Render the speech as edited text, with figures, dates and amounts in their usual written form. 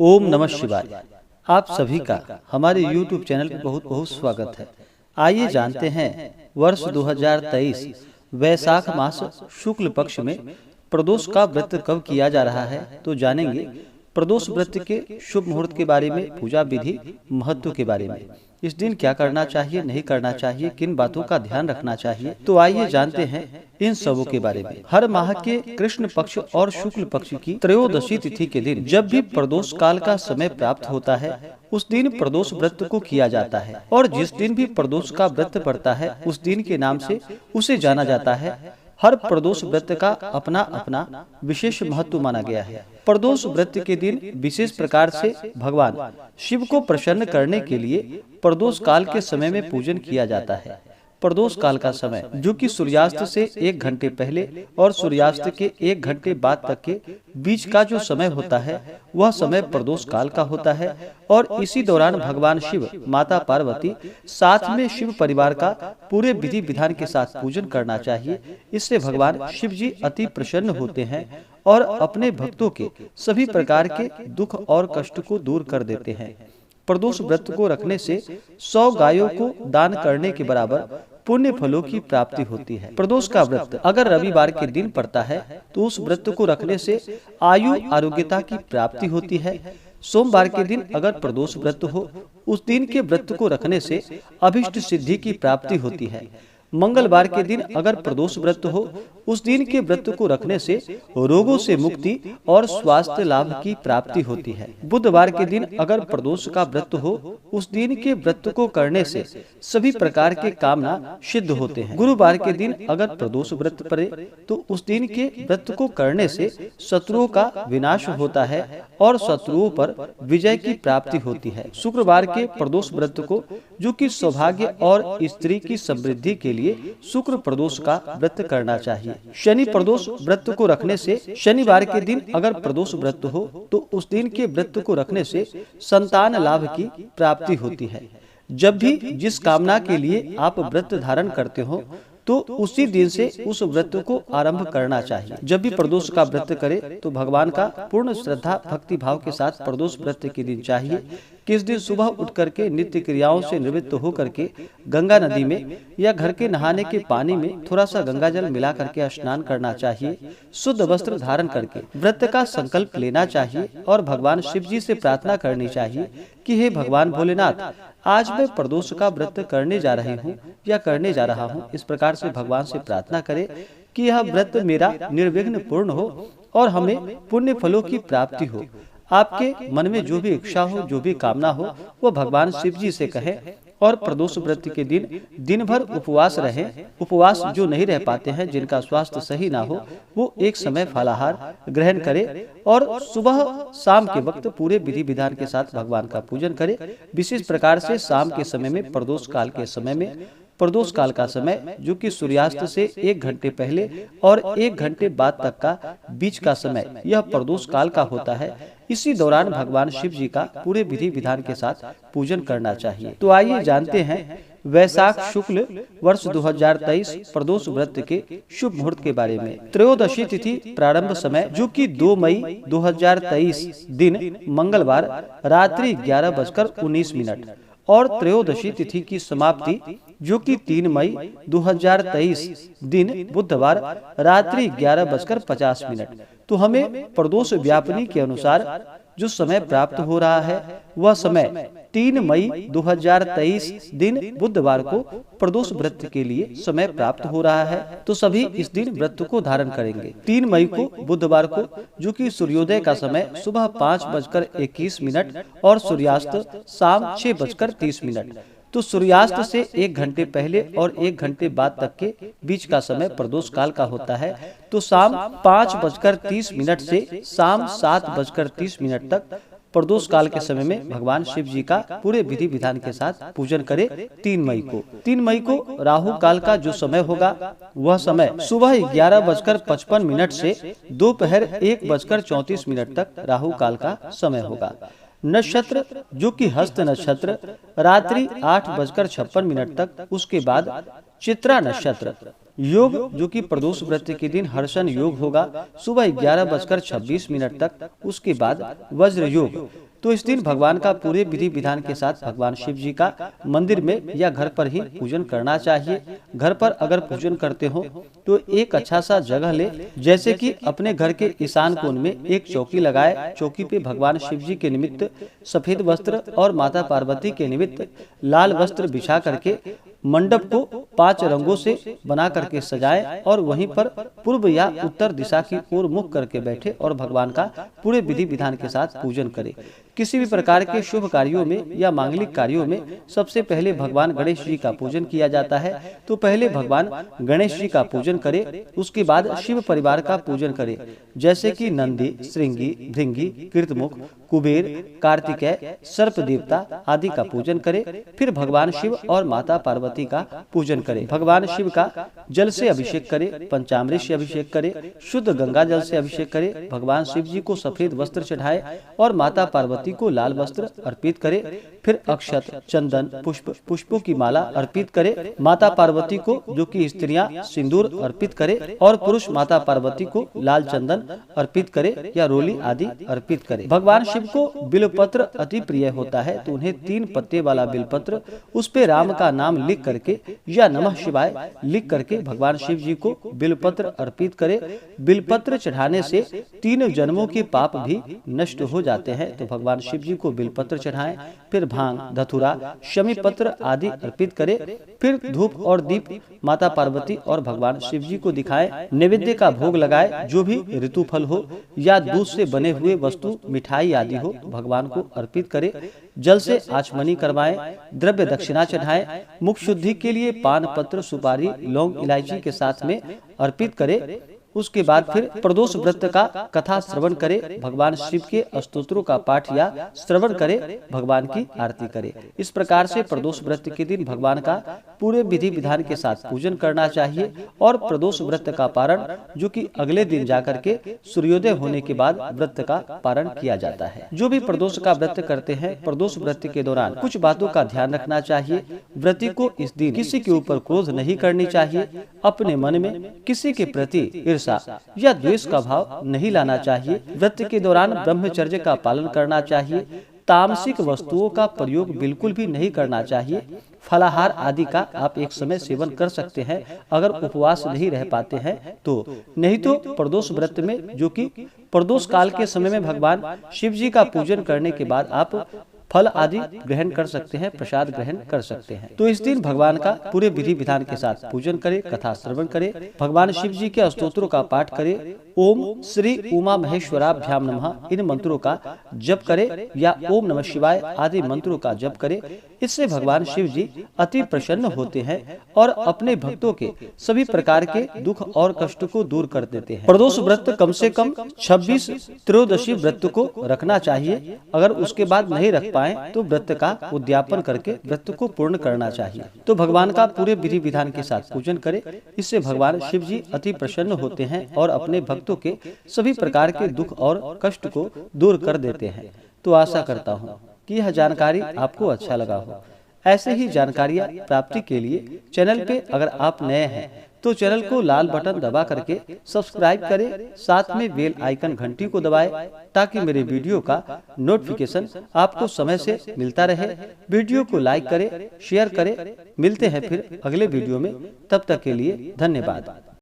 ओम नमः शिवाय। आप सभी का हमारे YouTube चैनल पर बहुत बहुत स्वागत है। आइए जानते हैं वर्ष 2023 वैशाख मास शुक्ल पक्ष में प्रदोष का व्रत कब किया जा रहा है। तो जानेंगे प्रदोष व्रत के शुभ मुहूर्त के बारे में, पूजा विधि, महत्व के बारे में। इस दिन क्या करना चाहिए, नहीं करना चाहिए, किन बातों का ध्यान रखना चाहिए। तो आइए जानते हैं इन सबों के बारे में। हर माह के कृष्ण पक्ष और शुक्ल पक्ष की त्रयोदशी तिथि के दिन जब भी प्रदोष काल का समय प्राप्त होता है, उस दिन प्रदोष व्रत को किया जाता है। और जिस दिन भी प्रदोष का व्रत पड़ता है, उस दिन के नाम से उसे जाना जाता है। हर प्रदोष व्रत का अपना अपना विशेष महत्व माना गया है। प्रदोष व्रत के दिन विशेष प्रकार से भगवान शिव को प्रसन्न करने के लिए प्रदोष काल के समय में पूजन किया जाता है। प्रदोष काल का समय, जो कि सूर्यास्त से 1 घंटे पहले और सूर्यास्त के 1 घंटे बाद तक के बीच का जो समय होता है, वह समय प्रदोष काल का होता है। और इसी दौरान भगवान शिव, माता पार्वती, साथ में शिव परिवार का पूरे विधि विधान के साथ पूजन करना चाहिए। इससे भगवान शिव जी अति प्रसन्न होते हैं और अपने भक्तों के सभी प्रकार के दुख और कष्ट को दूर कर देते हैं। प्रदोष व्रत को रखने से 100 गायों को दान करने के बराबर पुण्य फलों की प्राप्ति होती है। प्रदोष का व्रत अगर रविवार के दिन पड़ता है, तो उस व्रत को रखने से आयु आरोग्यता की प्राप्ति होती है। सोमवार के दिन अगर प्रदोष व्रत हो, उस दिन के व्रत को रखने से अभिष्ट सिद्धि की प्राप्ति होती है। मंगलवार के दिन अगर प्रदोष व्रत हो, उस दिन के व्रत को रखने से रोगों से मुक्ति और स्वास्थ्य लाभ की प्राप्ति होती है। बुधवार के दिन अगर प्रदोष का व्रत हो, उस दिन के व्रत को करने से सभी प्रकार के कामना सिद्ध होते हैं। गुरुवार के दिन अगर प्रदोष व्रत पड़े, तो उस दिन के व्रत को करने से शत्रुओं का विनाश होता है और शत्रुओं पर विजय की प्राप्ति होती है। शुक्रवार के प्रदोष व्रत को, जो कि सौभाग्य और स्त्री की समृद्धि के लिए शुक्र प्रदोष का व्रत करना चाहिए। शनि प्रदोष व्रत को रखने से, शनिवार के दिन अगर प्रदोष व्रत हो, तो उस दिन के व्रत को रखने से संतान लाभ की प्राप्ति होती है। जब भी जिस कामना के लिए आप व्रत धारण करते हो, तो उसी दिन से उस व्रत को आरंभ करना चाहिए। जब भी प्रदोष का व्रत करे, तो भगवान का पूर्ण श्रद्धा भक्ति भाव के साथ प्रदोष व्रत के दिन चाहिए कि इस दिन सुबह उठ करके नित्य क्रियाओं से निवृत्त होकर के गंगा नदी में या घर के नहाने के पानी में थोड़ा सा गंगा जल मिला करके स्नान करना चाहिए। शुद्ध वस्त्र धारण करके व्रत का संकल्प लेना चाहिए और भगवान शिव जी से प्रार्थना करनी चाहिए कि हे भगवान भोलेनाथ, आज मैं प्रदोष का व्रत करने जा रही हूँ या करने जा रहा हूँ। इस प्रकार से भगवान से प्रार्थना करें कि यह व्रत मेरा निर्विघ्न पूर्ण हो और हमें पुण्य फलों की प्राप्ति हो। आपके मन में जो भी इच्छा हो, जो भी कामना हो, वो भगवान शिव जी से कहें। और प्रदोष व्रत के दिन दिन भर उपवास रहें। उपवास जो नहीं रह पाते हैं, जिनका स्वास्थ्य सही ना हो, वो एक समय फलाहार ग्रहण करें और सुबह शाम के वक्त पूरे विधि विधान के साथ भगवान का पूजन करें। विशेष प्रकार से शाम के समय में, प्रदोष काल के समय में, प्रदोष काल का समय, जो कि सूर्यास्त से 1 घंटे पहले और 1 घंटे बाद तक का बीच का समय, यह प्रदोष काल का होता है। इसी दौरान भगवान शिव जी का पूरे विधि विधान के साथ पूजन करना चाहिए। तो आइए जानते हैं वैशाख शुक्ल वर्ष 2023 प्रदोष व्रत के शुभ मुहूर्त के बारे में। त्रयोदशी तिथि प्रारंभ समय, जो कि 2 मई 2023 दिन मंगलवार रात्रि 11:19 और त्रयोदशी तिथि की समाप्ति, जो कि 3 मई 2023 दिन बुधवार रात्रि 11:50। तो हमें प्रदोष व्यापनी के अनुसार जो समय प्राप्त हो रहा है, वह समय 3 मई 2023 दिन बुधवार को प्रदोष व्रत के लिए समय प्राप्त हो रहा है। तो सभी इस दिन व्रत को धारण करेंगे। 3 मई को बुधवार को, जो कि सूर्योदय का समय सुबह 5:21 और सूर्यास्त शाम 6:30। तो सूर्यास्त से 1 घंटे पहले और 1 घंटे बाद तक के बीच का समय प्रदोष काल का होता है। तो शाम 5:30 से शाम 7:30 तक प्रदोष काल के समय में भगवान शिव जी का पूरे विधि विधान के साथ पूजन करें। 3 मई को राहु काल का जो समय होगा, वह समय सुबह 11:55 से दोपहर 1:34 तक राहु काल का समय होगा। नक्षत्र, जो कि हस्त नक्षत्र, रात्रि 8:56 तक। उसके बाद चित्रा नक्षत्र। योग, जो कि प्रदोष व्रत के दिन हर्षण योग होगा सुबह 11:26 तक। उसके बाद वज्र योग, तो इस दिन भगवान का पूरे विधि विधान के साथ भगवान शिव जी का मंदिर में या घर पर ही पूजन करना चाहिए। घर पर अगर पूजन करते हो तो एक अच्छा सा जगह ले, जैसे कि अपने घर के ईशान कोण में एक चौकी लगाए। चौकी पे भगवान शिव जी के निमित्त सफेद वस्त्र और माता पार्वती के निमित्त लाल वस्त्र बिछा करके मंडप को 5 रंगों से बना करके सजाए और वहीं पर पूर्व या उत्तर दिशा की ओर मुख करके बैठे और भगवान का पूरे विधि विधान के साथ पूजन करे। किसी भी प्रकार के शुभ कार्यों में या मांगलिक कार्यों में सबसे पहले भगवान गणेश जी का पूजन किया जाता है। तो पहले भगवान गणेश जी का पूजन करे, उसके बाद शिव परिवार का पूजन करे, जैसे कि नंदी, श्रृंगी, भृंगी, कृतमुख, कुबेर, कार्तिकेय, सर्प देवता आदि का पूजन करे। फिर भगवान शिव और माता पार्वती का पूजन करे। भगवान शिव का जल से अभिषेक करे, पंचामृत से अभिषेक करे, शुद्ध गंगा जल से अभिषेक करे। भगवान शिव जी को सफेद वस्त्र चढ़ाए और माता पार्वती को लाल वस्त्र अर्पित करे। फिर अक्षत, चंदन, पुष्पों की माला अर्पित करे। माता पार्वती को, जो कि स्त्रियां, सिंदूर अर्पित करे और पुरुष माता पार्वती को लाल चंदन अर्पित करे या रोली आदि अर्पित करे। भगवान शिव को बिलपत्र अति प्रिय होता है, तो उन्हें 3 पत्ते वाला बिलपत्र, उस पे राम का नाम लिख करके या नमः शिवाय लिख करके भगवान शिव जी को बिलपत्र अर्पित करे। बिलपत्र चढ़ाने से 3 जन्मों के पाप भी नष्ट हो जाते हैं। तो भगवान शिव जी को बिलपत्र चढ़ाएं। फिर भांग, धतूरा, शमी पत्र आदि अर्पित करे। फिर धूप और दीप माता पार्वती और भगवान शिव जी को दिखाए। नैवेद्य का भोग लगाए, जो भी ऋतु फल हो या दूध से बने हुए वस्तु, मिठाई आदि हो, भगवान को अर्पित करे। जल से आचमनी करवाएं, द्रव्य दक्षिणा चढ़ाएं। मुख शुद्धि के लिए पान पत्र, सुपारी, लौंग, इलायची के साथ में अर्पित करे। उसके बाद फिर प्रदोष व्रत का कथा श्रवण करे, भगवान शिव के स्तोत्रों का पाठ या श्रवण करे, भगवान की आरती करे। इस प्रकार से प्रदोष व्रत के दिन भगवान का पूरे विधि विधान के साथ पूजन करना चाहिए। और प्रदोष व्रत का पारण, जो कि अगले दिन जाकर के सूर्योदय होने के बाद व्रत का पारण किया जाता है। जो भी प्रदोष का व्रत करते हैं, प्रदोष व्रत के दौरान कुछ बातों का ध्यान रखना चाहिए। व्रती को इस दिन किसी के ऊपर क्रोध नहीं करनी चाहिए। अपने मन में किसी के प्रति या द्वेष का भाव नहीं लाना चाहिए। व्रत के दौरान ब्रह्मचर्य का पालन करना चाहिए। तामसिक वस्तुओं का प्रयोग बिल्कुल भी नहीं करना चाहिए। फलाहार आदि का आप एक समय सेवन कर सकते हैं अगर उपवास नहीं रह पाते हैं तो। नहीं तो प्रदोष व्रत में, जो कि प्रदोष काल के समय में भगवान शिव जी का पूजन करने के बाद आप फल आदि ग्रहण कर सकते हैं, प्रसाद ग्रहण कर सकते हैं। तो इस दिन भगवान का पूरे विधि विधान के साथ पूजन करे, कथा श्रवण करे, भगवान शिव जी के स्तोत्रों का पाठ करे। ओम श्री उमा महेश्वराभ्याम नमः इन मंत्रों का जप करे या ओम नमः शिवाय आदि मंत्रों का जप करे। इससे भगवान शिव जी अति प्रसन्न होते हैं और अपने भक्तों के सभी प्रकार के दुख और कष्ट को दूर कर देते हैं। प्रदोष व्रत कम से कम 26 त्रयोदशी व्रत को रखना चाहिए। अगर उसके बाद नहीं रख पाए तो व्रत का उद्यापन करके व्रत को पूर्ण करना चाहिए। तो भगवान का पूरे विधि विधान के साथ पूजन करे। इससे भगवान शिव जी अति प्रसन्न होते हैं और अपने भक्तों के सभी प्रकार के दुख और कष्ट को दूर कर देते हैं। तो आशा करता हूँ कि यह जानकारी आपको अच्छा लगा हो। ऐसे ही जानकारियाँ प्राप्ति के लिए चैनल पे अगर आप नए हैं तो चैनल को लाल बटन दबा करके सब्सक्राइब करें, साथ में बेल आइकन घंटी को दबाएं ताकि मेरे वीडियो का नोटिफिकेशन आपको समय से मिलता रहे। वीडियो को लाइक करें, शेयर करें। मिलते हैं फिर अगले वीडियो में, तब तक के लिए धन्यवाद।